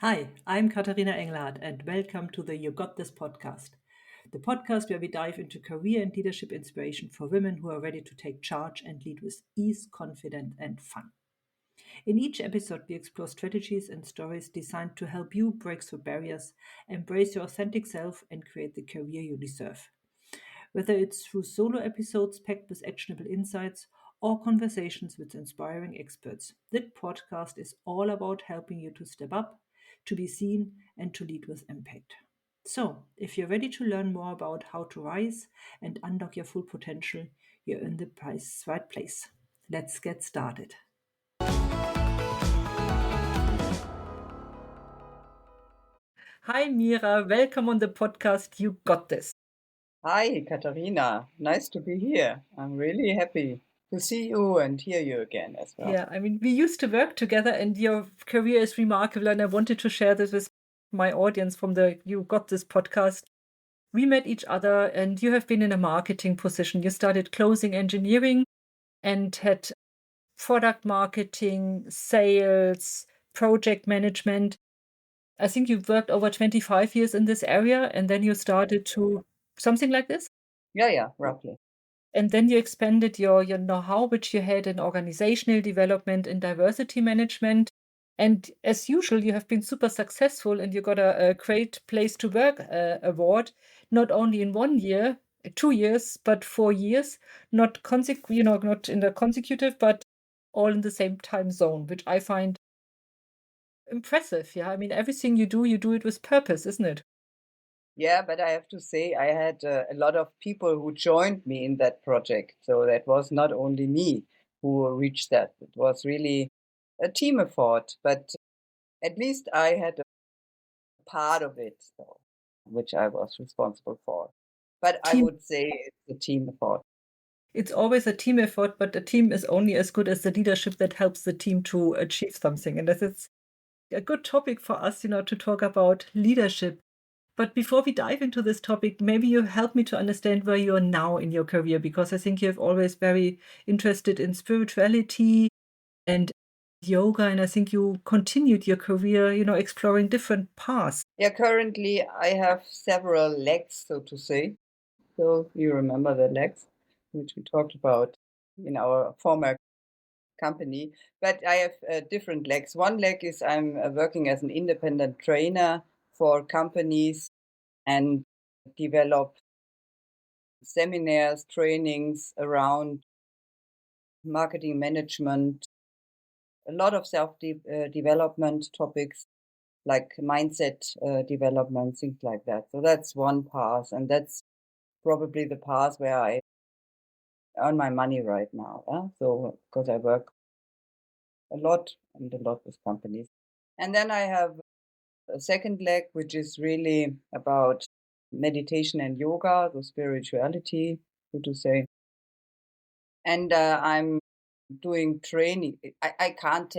Hi, I'm Katharina Englert, and welcome to the You Got This podcast, the podcast where we dive into career and leadership inspiration for women who are ready to take charge and lead with ease, confidence, and fun. In each episode, we explore strategies and stories designed to help you break through barriers, embrace your authentic self, and create the career you deserve. Whether it's through solo episodes packed with actionable insights or conversations with inspiring experts, this podcast is all about helping you to step up, to be seen, and to lead with impact. So, if you're ready to learn more about how to rise and unlock your full potential, you're in the right place. Let's get started. Hi, Mira. Welcome on the podcast. You got this. Hi, Katharina. Nice to be here. I'm really happy to see you and hear you again as well. Yeah, I mean, we used to work together, and your career is remarkable. And I wanted to share this with my audience from the You Got This podcast. We met each other, and you have been in a marketing position. You started closing engineering and had product marketing, sales, project management. I think you've worked over 25 years in this area, and then you started to something like this. Yeah, roughly. And then you expanded your know-how, which you had in organizational development and diversity management. And as usual, you have been super successful, and you got a Great Place to Work award, not only in 1 year, 2 years, but 4 years, not not in the consecutive, but all in the same time zone, which I find impressive. Yeah, I mean, everything you do it with purpose, isn't it? Yeah, but I have to say, I had a lot of people who joined me in that project. So that was not only me who reached that. It was really a team effort, but at least I had a part of it, so, which I was responsible for. But I Team would say it's a team effort. It's always a team effort, but a team is only as good as the leadership that helps the team to achieve something. And this is a good topic for us, to talk about leadership. But before we dive into this topic, maybe you help me to understand where you are now in your career, because I think you've always very interested in spirituality and yoga, and I think you continued your career, exploring different paths. Yeah, currently I have several legs, so to say. So you remember the legs, which we talked about in our former company. But I have different legs. One leg is I'm working as an independent trainer for companies and develop seminars, trainings around marketing management, a lot of self-development topics like mindset development, things like that. So that's one path, and that's probably the path where I earn my money right now. So because I work a lot and a lot with companies. And then I have a second leg, which is really about meditation and yoga, so spirituality, so to say. And I'm doing training. I can't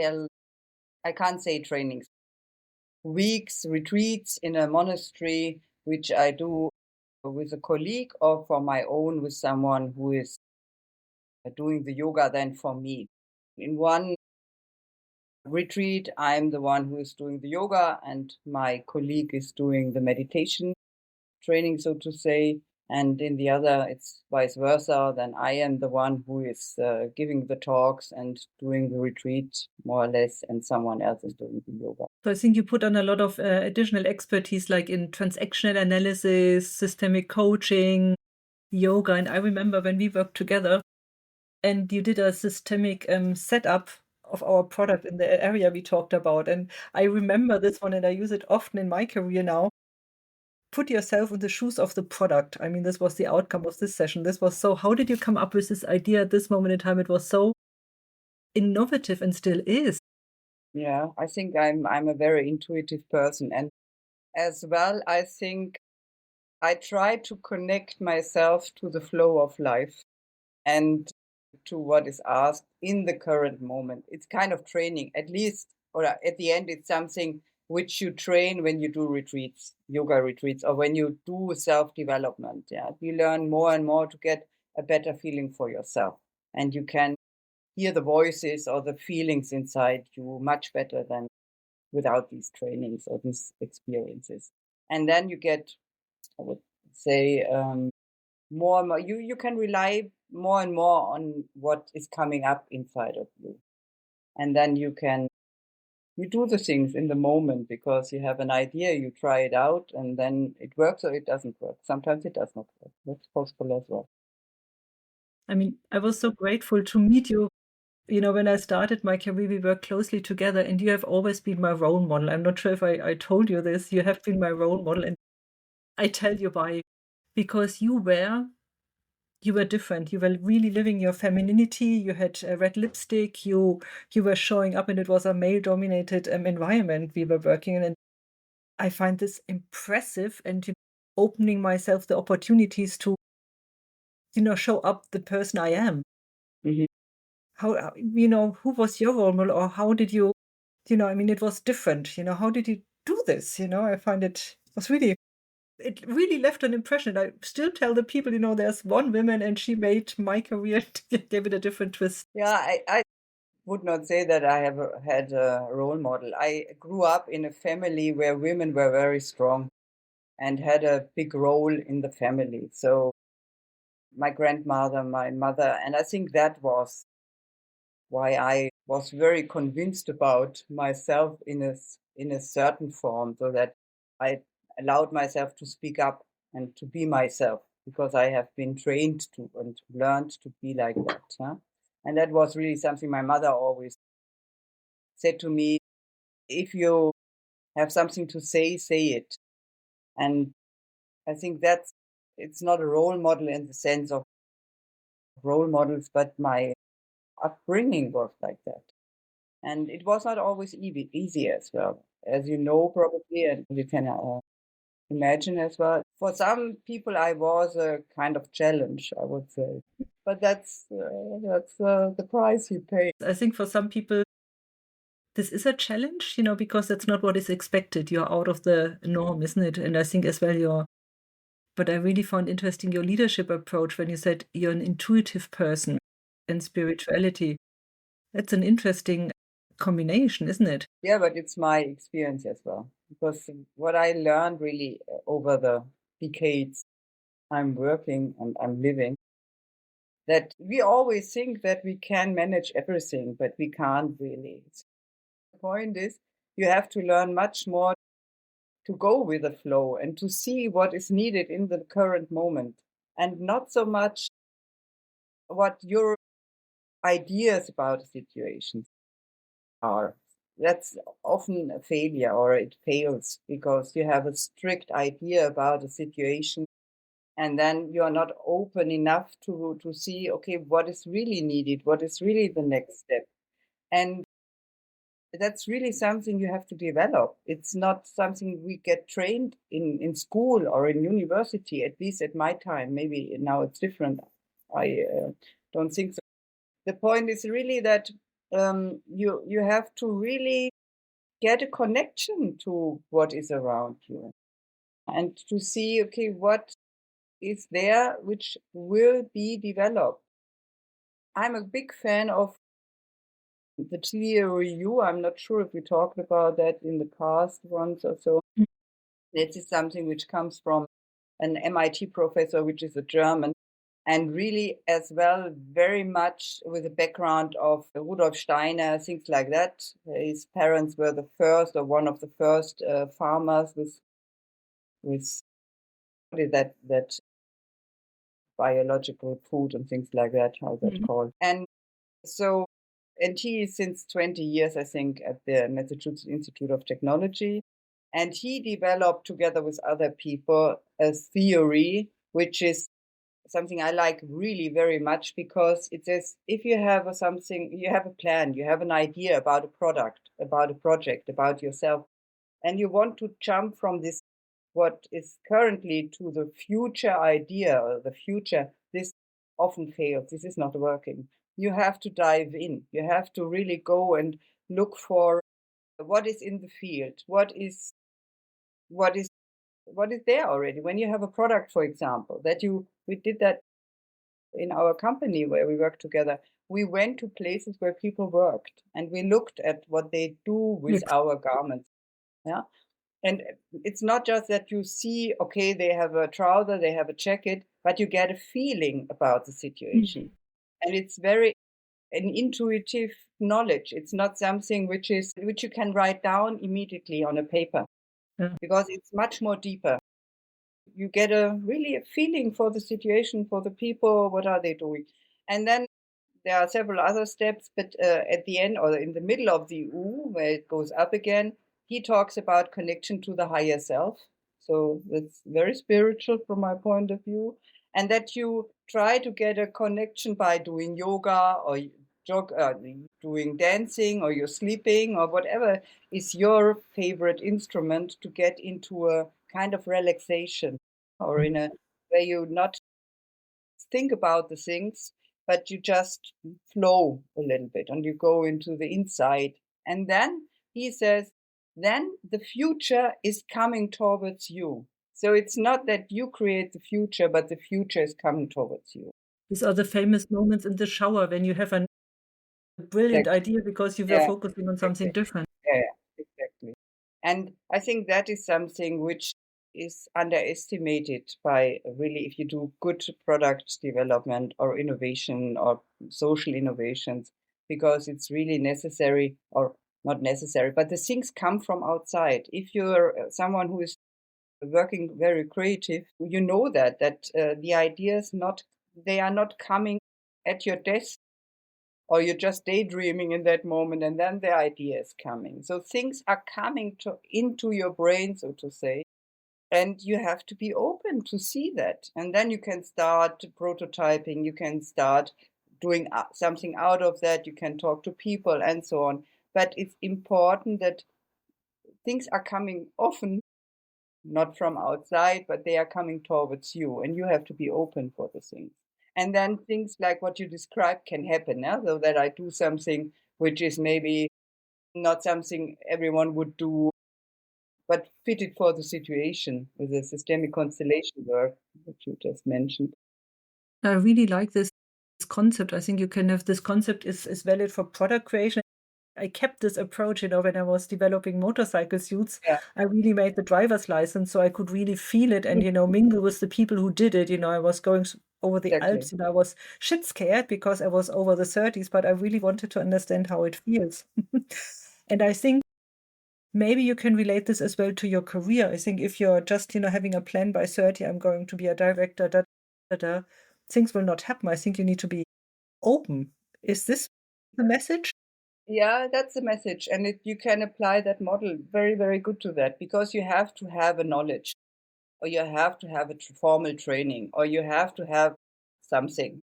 say trainings, weeks, retreats in a monastery, which I do with a colleague or for my own with someone who is doing the yoga then for me. In one retreat, I'm the one who is doing the yoga, and my colleague is doing the meditation training, so to say. And in the other, it's vice versa. Then I am the one who is giving the talks and doing the retreat, more or less, and someone else is doing the yoga. So I think you put on a lot of additional expertise, like in transactional analysis, systemic coaching, yoga. And I remember when we worked together and you did a systemic setup of our product in the area we talked about. And I remember this one, and I use it often in my career now. Put yourself in the shoes of the product. I mean, this was the outcome of this session. How did you come up with this idea at this moment in time? It was so innovative and still is. Yeah, I think I'm a very intuitive person, and as well, I think I try to connect myself to the flow of life and to what is asked in the current moment. It's kind of training, at least, or at the end, it's something which you train when you do retreats, yoga retreats, or when you do self development. Yeah, you learn more and more to get a better feeling for yourself, and you can hear the voices or the feelings inside you much better than without these trainings or these experiences. And then you get, I would say, more and more, you can rely more and more on what is coming up inside of you. And then you do the things in the moment because you have an idea, you try it out, and then it works or it doesn't work. Sometimes it does not work. That's possible as well. I mean, I was so grateful to meet you. You know, when I started my career, we worked closely together, and you have always been my role model. I'm not sure if I told you this. You have been my role model, and I tell you why. Because you were different. You were really living your femininity. You had red lipstick. You were showing up, and it was a male-dominated environment we were working in. And I find this impressive, and opening myself the opportunities to show up the person I am. Mhm. How who was your role model, or how did you I mean, it was different. How did you do this? I find it really left an impression. I still tell the people, there's one woman and she made my career, gave it a different twist. Yeah, I would not say that I have had a role model. I grew up in a family where women were very strong and had a big role in the family. So my grandmother, my mother, and I think that was why I was very convinced about myself in a certain form, so that I allowed myself to speak up and to be myself because I have been trained to and learned to be like that. Huh? And that was really something my mother always said to me: if you have something to say, say it. And I think that's it's not a role model in the sense of role models, but my upbringing was like that. And it was not always easy as well, as you know, probably, and you can imagine as well. For some people, I was a kind of challenge, I would say. But that's the price you pay. I think for some people, this is a challenge, because that's not what is expected. You're out of the norm, isn't it? And I think as well, but I really found interesting your leadership approach when you said you're an intuitive person and spirituality. That's an interesting combination, isn't it? Yeah, but it's my experience as well. Because what I learned really over the decades I'm working and I'm living, that we always think that we can manage everything, but we can't really. The point is, you have to learn much more to go with the flow and to see what is needed in the current moment, and not so much what your ideas about the situation are. That's often a failure, or it fails because you have a strict idea about a situation, and then you are not open enough to see, okay, what is really needed, what is really the next step. And that's really something you have to develop. It's not something we get trained in school or in university, at least at my time. Maybe now it's different. I don't think so. The point is really that you have to really get a connection to what is around you and to see, okay, what is there which will be developed. I'm a big fan of the theory U. I'm not sure if we talked about that in the past once or so. Mm. This is something which comes from an MIT professor, which is a German, and really as well very much with a background of Rudolf Steiner, things like that. His parents were the first or one of the first farmers with what is that biological food and things like that, how that Mhm. called. And so, and he is since 20 years, I think, at the Massachusetts Institute of Technology. And he developed together with other people a theory, which is something I like really very much because it says if you have something, you have a plan, you have an idea about a product, about a project, about yourself, and you want to jump from this what is currently to the future idea or the future, this often fails. This is not working. You have to dive in. You have to really go and look for what is in the field, what is, what is, what is there already. When you have a product, for example, that we did that in our company where we work together, we went to places where people worked and we looked at what they do with Yes. our garments. Yeah. And it's not just that you see, okay, they have a trouser, they have a jacket, but you get a feeling about the situation. Mhm. And it's very an intuitive knowledge. It's not something which you can write down immediately on a paper Yeah. because it's much more deeper. You get a really a feeling for the situation, for the people, what are they doing? And then there are several other steps, but at the end or in the middle of the U, where it goes up again, he talks about connection to the higher self. So that's very spiritual from my point of view. And that you try to get a connection by doing yoga or doing dancing or you're sleeping or whatever is your favorite instrument to get into a kind of relaxation or in a where you not think about the things, but you just flow a little bit and you go into the inside. And then he says, then the future is coming towards you. So it's not that you create the future, but the future is coming towards you. These are the famous moments in the shower when you have a brilliant Exactly. idea because you were Yeah, focusing on something exactly. different. Yeah, yeah, exactly. And I think that is something which is underestimated by really if you do good product development or innovation or social innovations, because it's really necessary or not necessary, but the things come from outside. If you're someone who is working very creative, you know that the ideas not they are not coming at your desk or you're just daydreaming in that moment and then the idea is coming. So things are coming into your brain, so to say, and you have to be open to see that. And then you can start prototyping, you can start doing something out of that, you can talk to people and so on. But it's important that things are coming often not from outside, but they are coming towards you, and you have to be open for the things. And then things like what you described can happen, yeah? So that I do something which is maybe not something everyone would do, but fitted for the situation with the systemic constellation work that you just mentioned. I really like this concept. I think you can have this concept is valid for product creation. I kept this approach, when I was developing motorcycle suits. Yeah, I really made the driver's license so I could really feel it and, mm, mingle with the people who did it. I was going over the exactly. Alps and I was shit scared because I was over the 30s, but I really wanted to understand how it feels. And I think maybe you can relate this as well to your career. I think if you're just, having a plan by 30, I'm going to be a director, da, da, things will not happen. I think you need to be open. Is this the message? Yeah, that's the message. And you can apply that model very, very good to that because you have to have a knowledge or you have to have a formal training or you have to have something.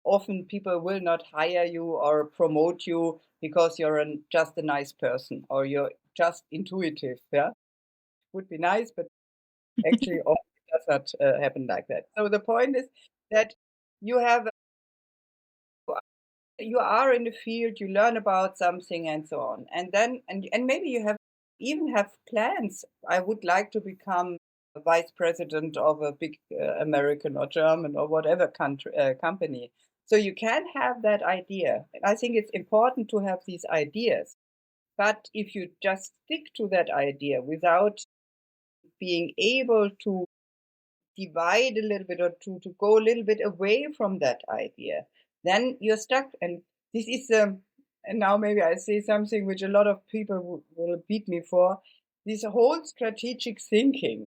Often people will not hire you or promote you because you're just a nice person or you're just intuitive. Yeah, would be nice, but actually often it does not happen like that. So the point is that you have you are in the field, you learn about something and so on, and then and maybe you have even have plans. I would like to become a vice president of a big American or German or whatever country company. So you can have that idea. I think it's important to have these ideas. But if you just stick to that idea without being able to divide a little bit or to go a little bit away from that idea, then you're stuck. And this is, and now maybe I say something which a lot of people will beat me for this whole strategic thinking.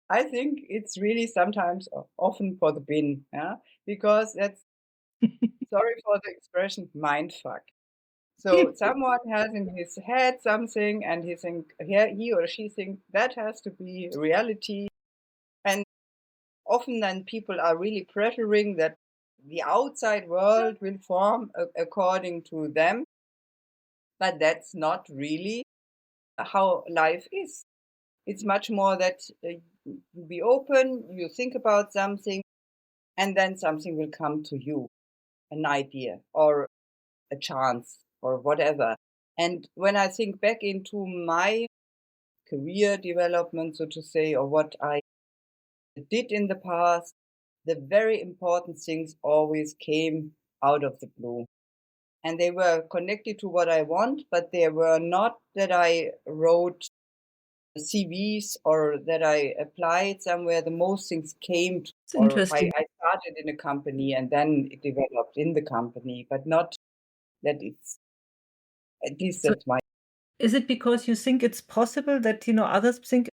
I think it's really sometimes often for the bin, yeah, because that's sorry for the expression mind fuck. So someone has in his head something, and he or she thinks that has to be reality, and often then people are really pressuring that the outside world will form according to them, but that's not really how life is. It's much more that you be open, you think about something, and then something will come to you, an idea or a chance or whatever. And when I think back into my career development, so to say, or what I did in the past, the very important things always came out of the blue. And they were connected to what I want, but they were not that I wrote CVs or that I applied somewhere. The most things came, It's or interesting. I started in a company and then it developed in the company, but not that it's, at least So that's my, is it because you think it's possible that, others think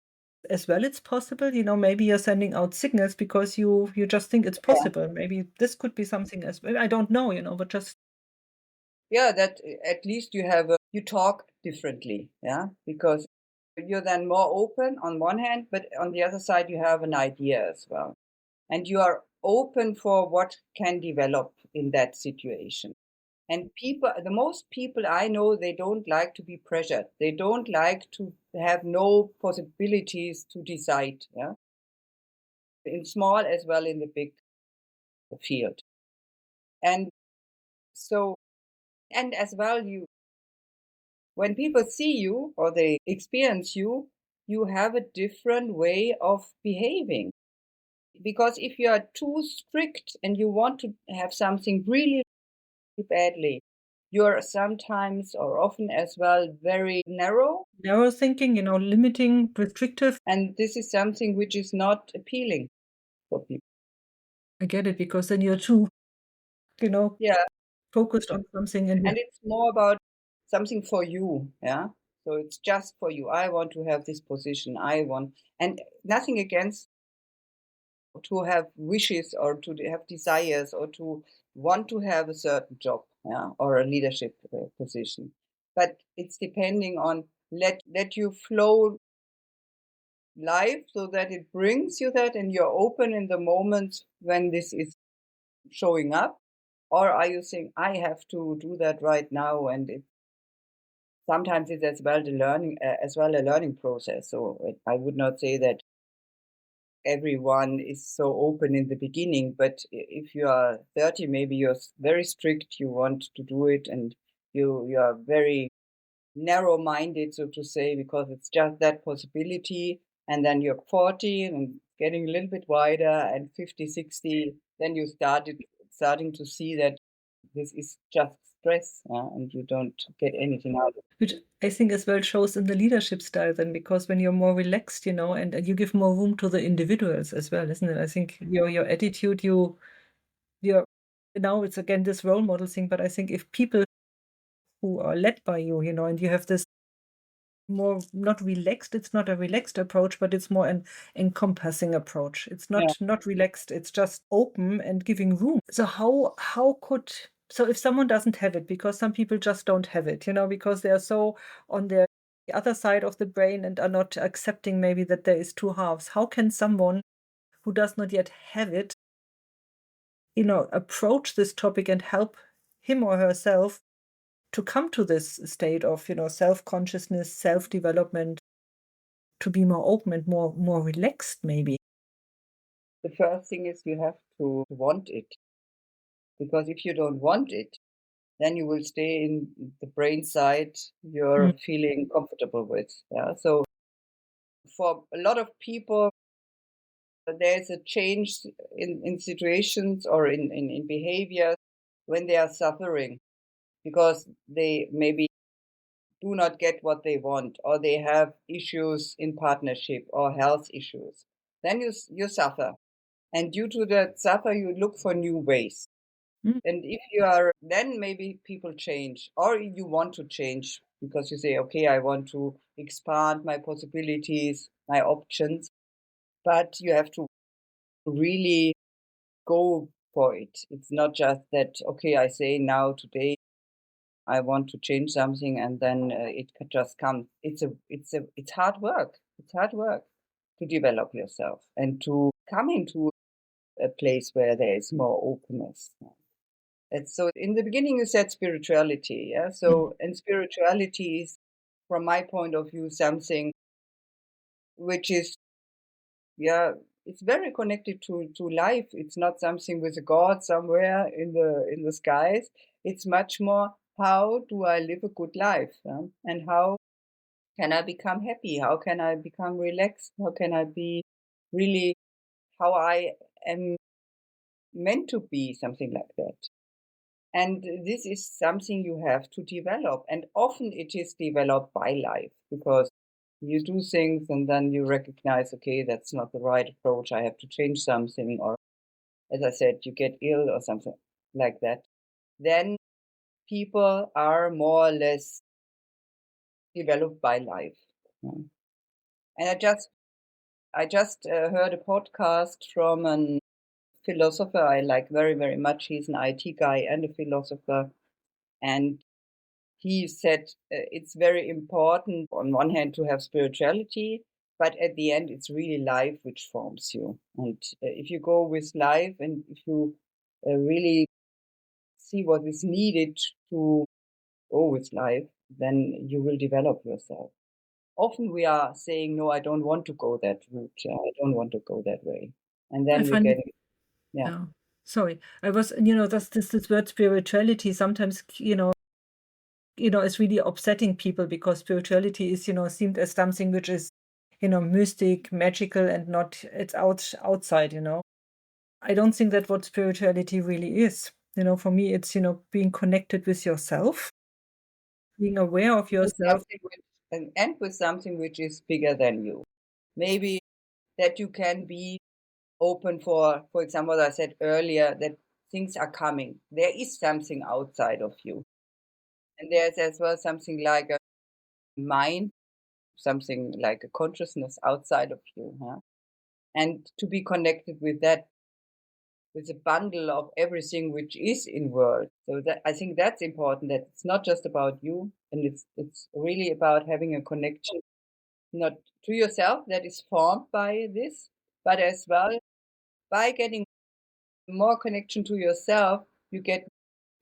as well it's possible? Maybe you're sending out signals because you just think it's yeah, possible. Maybe this could be something as well. I don't know, but just yeah, that at least you have, you talk differently, yeah, because you're then more open on one hand, but on the other side, you have an idea as well. And you are open for what can develop in that situation. And people, the most people I know, they don't like to be pressured. They don't like to have no possibilities to decide, yeah, in small as well in the big field. And so, and as well, you, when people see you or they experience you, you have a different way of behaving. Because if you are too strict and you want to have something really badly, you're sometimes or often as well very narrow. narrow thinking, limiting, restrictive. And this is something which is not appealing for people. I get it because then you're too, you know, Yeah. focused on something and And it's more about something for you. Yeah. So it's just for you. I want to have this position. I want, and nothing against to have wishes or to have desires or to want to have a certain job, yeah, or a leadership position. But it's depending on let you flow life so that it brings you that and you're open in the moments when this is showing up, or are you saying I have to do that right now, and it sometimes it's as well the learning as well a learning process. So I would not say that everyone is so open in the beginning, but if you are 30, maybe you're very strict, you want to do it, and you are very narrow minded, so to say, because it's just that possibility. And then you're 40 and getting a little bit wider, and 50, 60, then you starting to see that this is just stress, and you don't get anything out of it. which I think as well shows in the leadership style then, because when you're more relaxed, and you give more room to the individuals as well, isn't it? I think your attitude, you're now it's again this role model thing, but I think if people who are led by you, and you have this more not relaxed, it's not a relaxed approach, but it's more an encompassing approach. It's Yeah, not relaxed, it's just open and giving room. So how could so if someone doesn't have it, because some people just don't have it, because they are so on their the other side of the brain and are not accepting maybe that there is two halves, how can someone who does not yet have it, approach this topic and help him or herself to come to this state of, self-consciousness, self-development, to be more open and more relaxed maybe? the first thing is you have to want it, because if you don't want it, then you will stay in the brain side Mm. you're feeling comfortable with. Yeah. So for a lot of people, there's a change in situations or in behavior when they are suffering because they maybe do not get what they want, or they have issues in partnership or health issues. Then you suffer. And due to that suffer, you look for new ways. Mm. And if you are, then maybe people change, or you want to change because you say, okay, I want to expand my possibilities, my options, but you have to really go for it. It's not just that, okay, I say now today I want to change something and then it could just come. It's hard work. It's hard work to develop yourself and to come into a place where there is more openness. And so in the beginning you said spirituality, yeah? Mm. So and spirituality is from my point of view something which is, yeah, it's very connected to life. It's not something with a god somewhere in the skies. It's much more how do I live a good life, and how can I become happy? How can I become relaxed? How can I be really how I am meant to be something like that. And this is something you have to develop. And often it is developed by life because you do things and then you recognize, okay, that's not the right approach. I have to change something. Or, as I said, you get ill or something like that. Then people are more or less developed by life. Yeah. And I just heard a podcast from a philosopher I like very, very much. He's an IT guy and a philosopher. And he said it's very important, on one hand, to have spirituality, but at the end, it's really life which forms you. And if you go with life and if you really see what is needed to go with life, then you will develop yourself. Often we are saying, no, I don't want to go that route. I don't want to go that way. And I then we find get, it, yeah, yeah. Sorry, I was, this word spirituality sometimes, is really upsetting people because spirituality is, seen as something which is, mystic, magical, and not it's outside. I don't think that what spirituality really is. For me, it's, being connected with yourself, being aware of with yourself. something which, and with something which is bigger than you. Maybe that you can be open for example, I said earlier that things are coming. There is something outside of you. And there's as well something like a mind, something like a consciousness outside of you. Huh? And to be connected with that, with a bundle of everything which is in world. So that I think that's important, that it's not just about you, and it's really about having a connection, not to yourself that is formed by this, but as well by getting more connection to yourself, you get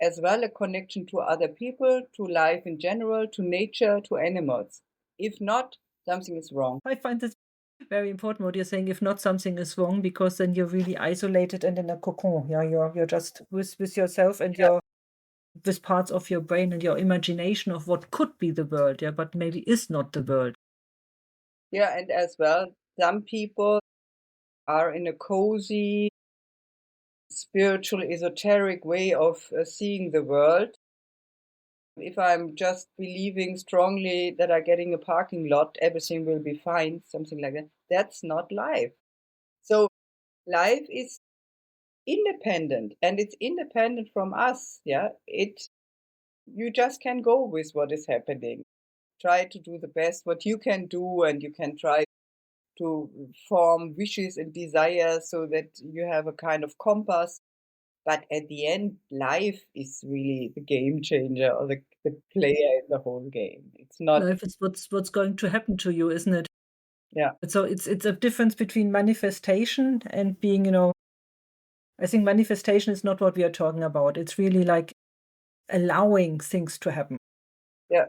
as well a connection to other people, to life in general, to nature, to animals. If not, something is wrong. I find this very important what you're saying. If not, something is wrong because then you're really isolated and in a cocoon. Yeah, you're just with yourself and Yeah, your with parts of your brain and your imagination of what could be the world, yeah, but maybe is not the world. yeah, and as well, some people are in a cozy, spiritual, esoteric way of seeing the world. If I'm just believing strongly that I'm getting a parking lot, everything will be fine, something like that. That's not life. So life is independent and it's independent from us. Yeah. You just can go with what is happening. Try to do the best what you can do, and you can try to form wishes and desires so that you have a kind of compass. But at the end, life is really the game changer or the player in the whole game. It's not, Life is what's going to happen to you, isn't it? yeah, So it's a difference between manifestation and being, I think manifestation is not what we are talking about. It's really like allowing things to happen. yeah,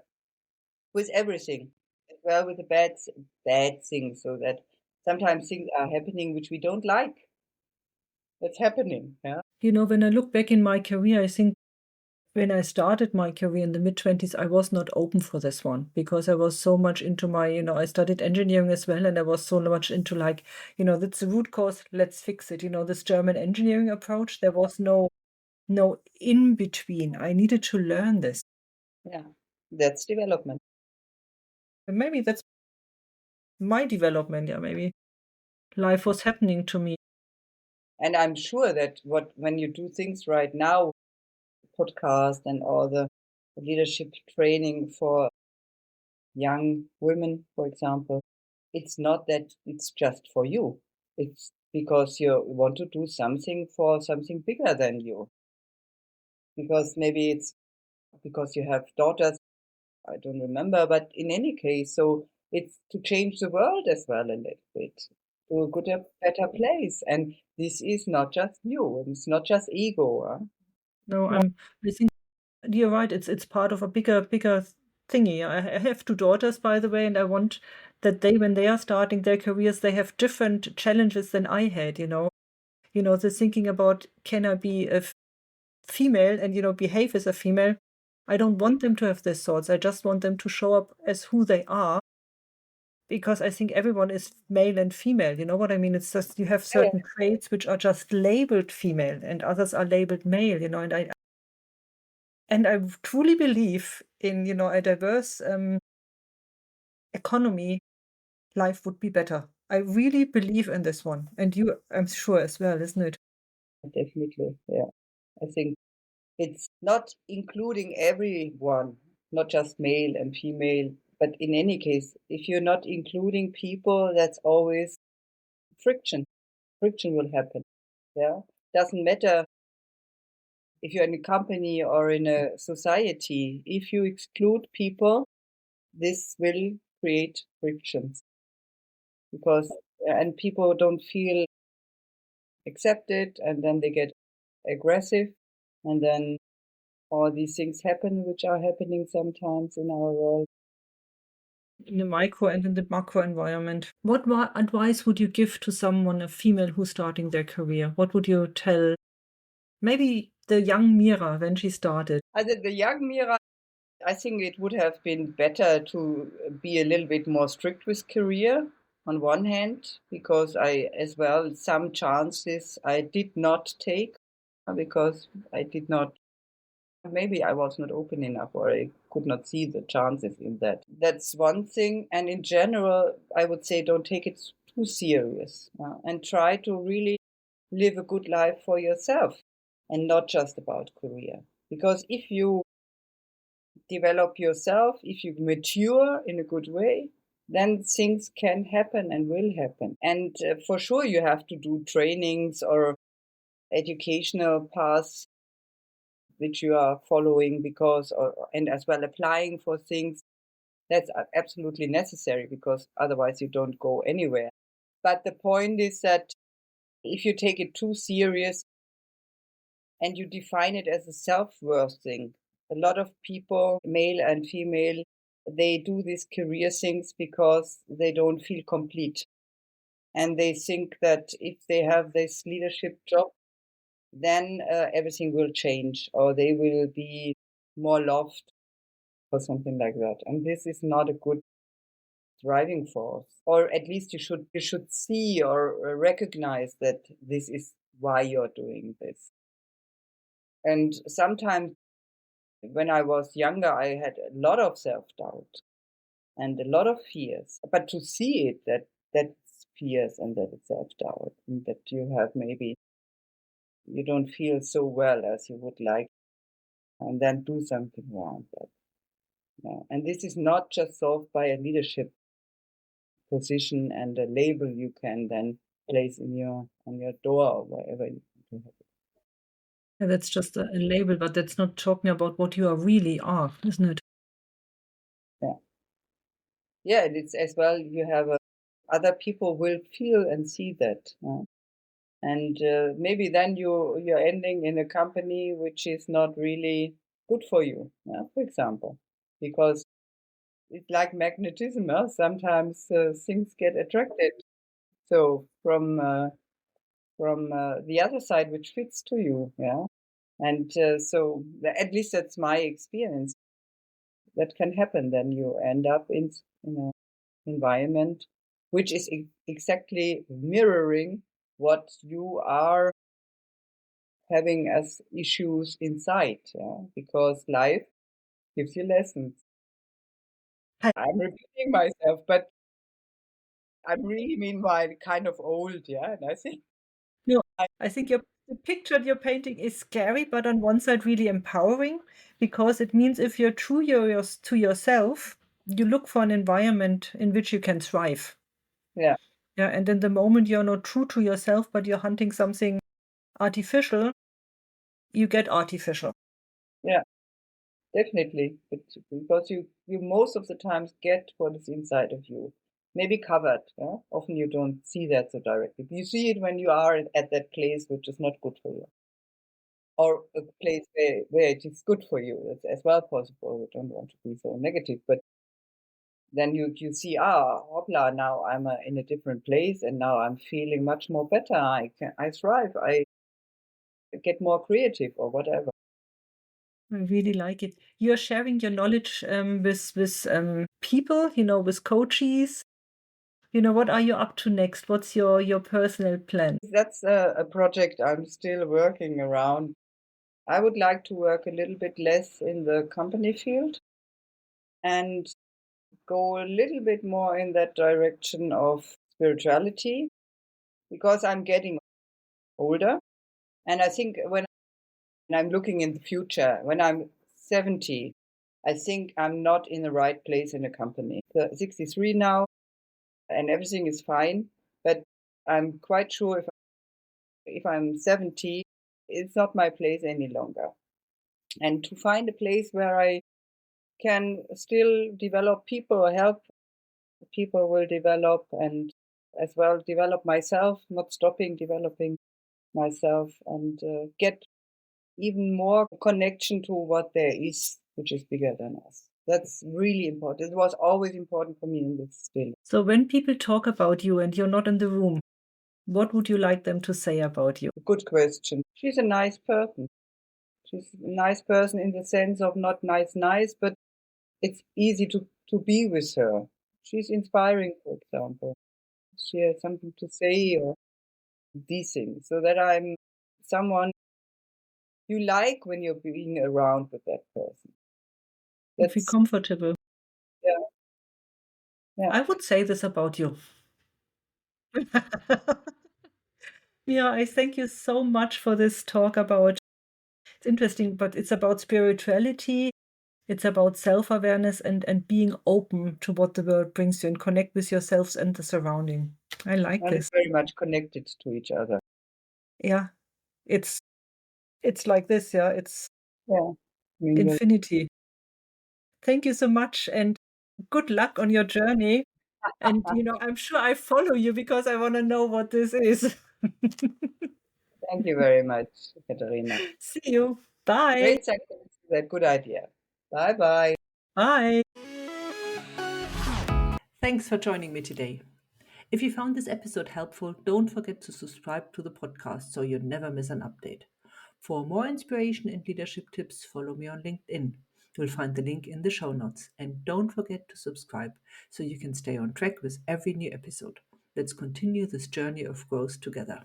with everything, as well with the bad things, so that sometimes things are happening which we don't like. That's happening. Yeah, When I look back in my career, I think when I started my career in the mid-20s, I was not open for this one because I was so much into I studied engineering as well, and I was so much into like, that's the root cause, let's fix it. This German engineering approach, there was no in between. I needed to learn this. yeah, that's development. And maybe that's my development. Yeah, maybe life was happening to me. And I'm sure that when you do things right now, podcast and all the leadership training for young women, for example, it's not that it's just for you. It's because you want to do something for something bigger than you. Because maybe it's because you have daughters, I don't remember, but in any case, so it's to change the world as well a little bit to a good, better place. And this is not just you, and it's not just ego. Huh? No, No, I think you're right. It's part of a bigger thingy. I have two daughters, by the way, and I want that when they are starting their careers, they have different challenges than I had. The thinking about can I be a female and behave as a female. I don't want them to have these thoughts. I just want them to show up as who they are because I think everyone is male and female. You know what I mean? It's just you have Yeah, certain traits which are just labeled female and others are labeled male, and I truly believe in, a diverse economy, life would be better. I really believe in this one. And you, I'm sure as well, isn't it? definitely. Yeah. I think it's not including everyone, not just male and female, but in any case, if you're not including people, that's always friction. Friction will happen. Yeah. Doesn't matter if you're in a company or in a society. If you exclude people, this will create frictions because and people don't feel accepted and then they get aggressive and then all these things happen which are happening sometimes in our world. In the micro and in the macro environment. What advice would you give to someone, a female who's starting their career? What would you tell maybe the young Mira when she started? The young Mira, I think it would have been better to be a little bit more strict with career on one hand, because I as well some chances I did not take because I did not maybe I was not open enough or I could not see the chances in that. That's one thing. And in general, I would say don't take it too serious and try to really live a good life for yourself and not just about career. Because if you develop yourself, if you mature in a good way, then things can happen and will happen. And for sure, you have to do trainings or educational paths which you are following because and as well applying for things that's absolutely necessary because otherwise you don't go anywhere. But the point is that if you take it too serious and you define it as a self-worth thing, a lot of people, male and female, they do these career things because they don't feel complete and they think that if they have this leadership job then everything will change or they will be more loved or something like that. And this is not a good driving force. Or at least you should see or recognize that this is why you're doing this. And sometimes when I was younger, I had a lot of self-doubt and a lot of fears. But to see it that that's fears and that it's self-doubt and that you have maybe you don't feel so well as you would like and then do something around that. Yeah. And this is not just solved by a leadership position and a label you can then place in your on your door or wherever you want to have it. Yeah, that's just a label, but that's not talking about what you are really are, isn't it? Yeah. Yeah, and it's as well you have other people will feel and see that. And maybe then you're ending in a company which is not really good for you, yeah, for example, because it's like magnetism. Sometimes things get attracted. So from the other side, which fits to you, yeah. And so at least that's my experience. That can happen. Then you end up in an environment which is exactly mirroring what you are having as issues inside. Yeah? Because life gives you lessons. Hi. I'm repeating myself, but I'm really meanwhile kind of old. Yeah, and I think No, I, I think the picture you're painting is scary, but on one side really empowering because it means if you're true to yourself, you look for an environment in which you can thrive. yeah, Yeah, and in the moment you're not true to yourself, but you're hunting something artificial, you get artificial. yeah. Definitely, but because you most of the times get what is inside of you, maybe covered. Yeah? Often you don't see that so directly. You see it when you are at that place which is not good for you, or a place where it is good for you. It's as well possible. We don't want to be so negative, but then you see, hopla, now I'm in a different place, and now I'm feeling much more better. I thrive. I get more creative or whatever. I really like it. You're sharing your knowledge with people, with coaches. What are you up to next? What's your personal plan? That's a project I'm still working around. I would like to work a little bit less in the company field and go a little bit more in that direction of spirituality because I'm getting older. And I think when I'm looking in the future, when I'm 70, I think I'm not in the right place in a company. 63 now, and everything is fine, but I'm quite sure if I'm 70, it's not my place any longer. And to find a place where I can still develop people or help people will develop and as well develop myself, not stopping developing myself and get even more connection to what there is, which is bigger than us. That's really important. It was always important for me in this still. So when people talk about you and you're not in the room, what would you like them to say about you? A good question. She's a nice person. She's a nice person in the sense of not nice, but it's easy to be with her. She's inspiring, for example. She has something to say or these things. So that I'm someone you like when you're being around with that person. You feel That's comfortable. yeah, yeah. I would say this about you. Yeah, I thank you so much for this talk about it's interesting, but it's about spirituality, it's about self-awareness and being open to what the world brings you and connect with yourselves and the surrounding. I like And this. very much connected to each other. Yeah, it's it's like this, yeah, it's Yeah. I mean, infinity. Thank you so much and good luck on your journey. And I'm sure I follow you because I want to know what this is. thank you very much, Katharina. See you. Bye. Great sentence. That good idea. Bye bye. Bye. Thanks for joining me today. If you found this episode helpful, don't forget to subscribe to the podcast so you never miss an update. For more inspiration and leadership tips, follow me on LinkedIn. You'll find the link in the show notes. And don't forget to subscribe so you can stay on track with every new episode. Let's continue this journey of growth together.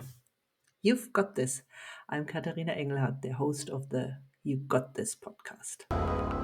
You've got this. I'm Katharina Engelhardt, the host of the You Got This podcast.